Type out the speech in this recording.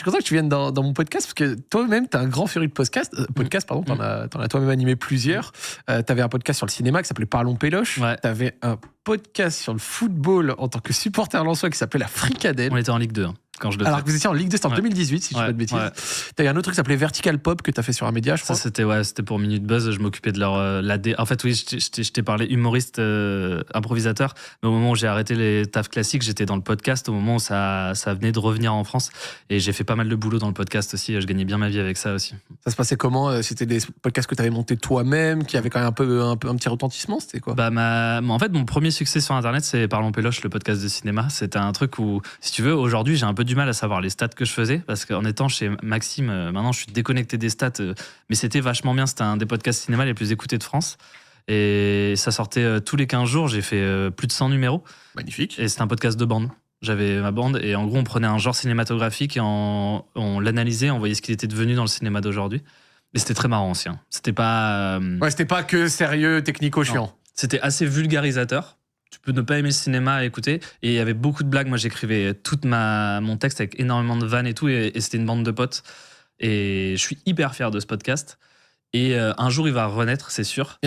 suis content que tu viennes dans mon podcast parce que toi-même, tu es un grand féru de podcast, pardon, t'en as toi-même animé plusieurs. Tu avais un podcast sur le cinéma qui s'appelait Parlons Péloche. Ouais. Tu avais un podcast sur le football en tant que supporter lensois qui s'appelait La Fricadelle. On était en Ligue 2 quand je le Alors faisais. que vous étiez en Ligue 2, c'était en 2018, si je ne dis pas de bêtises. Ouais. Tu as eu un autre truc qui s'appelait Vertical Pop que tu as fait sur un média, je crois. Ça, c'était pour Minute Buzz. Je m'occupais de leur En fait, oui, je t'ai parlé humoriste, improvisateur. Mais au moment où j'ai arrêté les tafs classiques, j'étais dans le podcast. Au moment où ça venait de revenir en France. Et j'ai fait pas mal de boulot dans le podcast aussi. Je gagnais bien ma vie avec ça aussi. Ça se passait comment? C'était des podcasts que tu avais montés toi-même, qui avaient quand même un petit retentissement? C'était quoi? En fait, mon premier succès sur Internet, c'est Parlons Péloche, le podcast de cinéma. C'était un truc où, si tu veux, aujourd'hui, j'ai un peu du mal à savoir les stats que je faisais. Parce qu'en étant chez Maxime, maintenant, je suis déconnecté des stats. Mais c'était vachement bien. C'était un des podcasts cinéma les plus écoutés de France. Et ça sortait tous les 15 jours. J'ai fait plus de 100 numéros. Magnifique. Et c'était un podcast de bande. J'avais ma bande. Et en gros, on prenait un genre cinématographique et on l'analysait, on voyait ce qu'il était devenu dans le cinéma d'aujourd'hui. Mais c'était très marrant aussi. C'était pas... Ouais, c'était pas que sérieux, technico-chiant. C'était assez vulgarisateur. Tu peux ne pas aimer le cinéma à écouter. Et il y avait beaucoup de blagues. Moi, j'écrivais mon texte avec énormément de vannes et tout. Et c'était une bande de potes. Et je suis hyper fier de ce podcast. Et un jour, il va renaître, c'est sûr.